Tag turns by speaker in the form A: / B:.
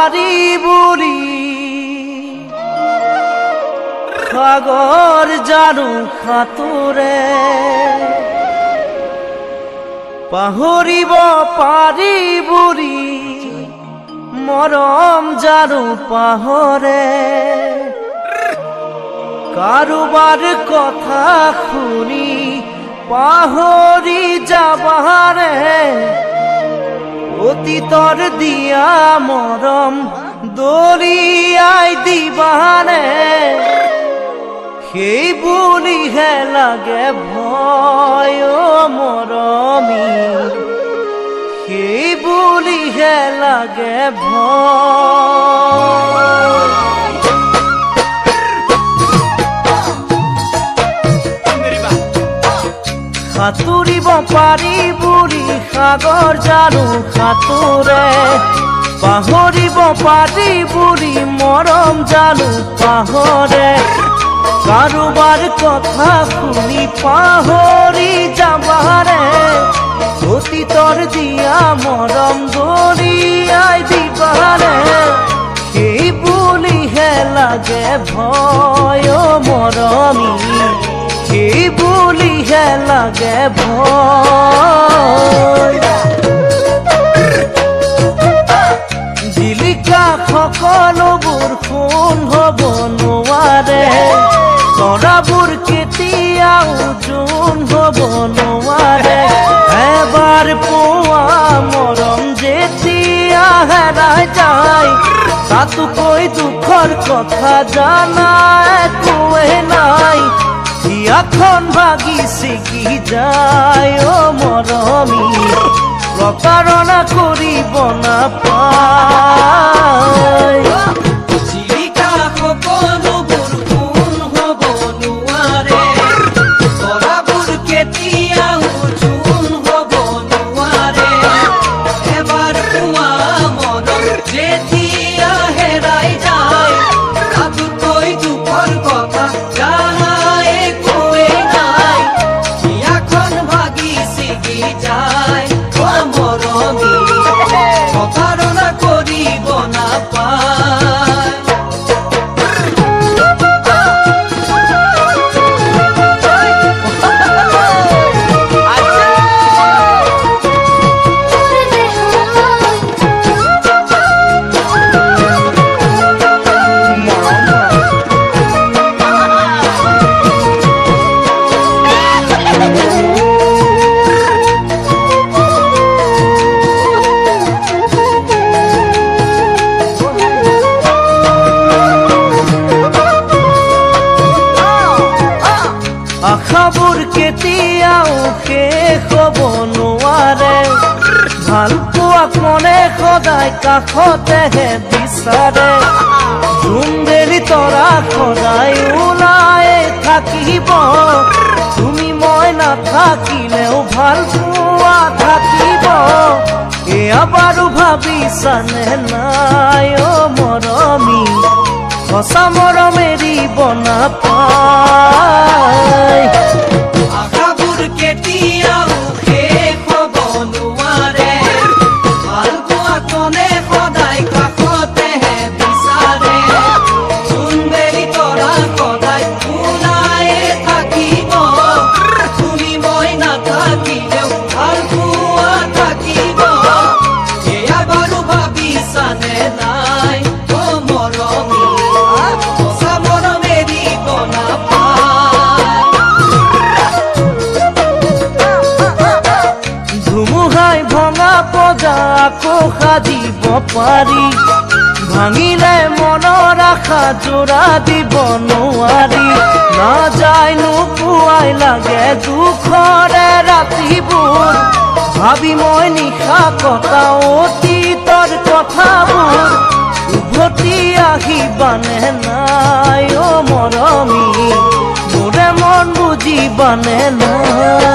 A: পাৰি বুলি সাগৰ জানো সাঁতোৰে পাহৰিব পাৰি বুলি মৰম জানো পাহৰে কাৰোবাৰ কথা শুনি পাহৰি যাবাৰে অতীতৰ দিয়া মৰম দলিয়াই দিবানে সেই বুলিহে লাগে ভয় মৰমী সেই বুলিহে লাগে ভয় সাঁতুৰিব পাৰি বুলি সাগৰ জানো সাঁতোৰে পাহৰিব পাৰি বুলি মৰম জানো পাহৰে কাৰোবাৰ কথা শুনি পাহৰি যাবাৰে অতীতৰ দিয়া মৰম দলিয়াই দিবাৰে সেই বুলিহে লাগে ভয় মৰমী সেই বুলিহে লাগে ভয় জিলিকা সকলোবোৰ সোণ হ'ব নোৱাৰে তৰাবোৰ কেতিয়াও জোন হ'ব নোৱাৰে এবাৰ পোৱা মৰম যেতিয়া হেৰাই যায় তাতোকৈ দুখৰ কথা জানা একোৱে নাই হিয়াখন ভাগি ছিগি যায় মৰমী প্ৰতাৰণা কৰিব নাপায়
B: জিলিকা সকলোবোৰ সোণ হ'ব নোৱাৰে তৰাবোৰ কেতিয়াও জোন হ'ব নোৱাৰে এবাৰ পোৱা মৰম যেতিয়া হেৰাই যায় তাতোকৈ দুখৰ কথা জানা একোৱে নাই হিয়াখন ভাগি ছিগি যায় মৰমী প্ৰতাৰণা কৰিব নাপায়
A: আশাবোৰ কেতিয়াও শেষ হ'ব নোৱাৰে ভাল পোৱা কোনে সদায় কাষতেহে বিচাৰে জোনবেলি তৰা সদায় ওলাই থাকিব তুমি মই নাথাকিলেও ভাল পোৱা থাকিব এয়া বাৰু ভাবিছানে নাই মৰমী সঁচা মৰম এৰিব নাপায়
B: আশাবোৰ কেতিয়াও শেষ হ'ব নোৱাৰে ভাল পোৱা কোনে সদায় কাষতেহে বিচাৰে জোনবেলি তৰা সদায় ওলাই থাকিব তুমি মই নাথাকিলেও ভাল পোৱা থাকিব এয়া বাৰু ভাবিছানে নাই মৰমী সঁচা মৰম এৰিব নাপায়
A: ধুমুহাই ভঙা পজা আকৌ সাজিব পাৰি ভাঙিলে মনৰ আশা জোৰা দিব নোৱাৰি নাযায় নোপোৱাই লাগে দুখৰে ৰাতিবোৰ ভাবি মই নিশা কটা অতীতৰ কথাবোৰ উভতি আহিবানে নাই মৰমী মোৰে মন বুজিবানে নাই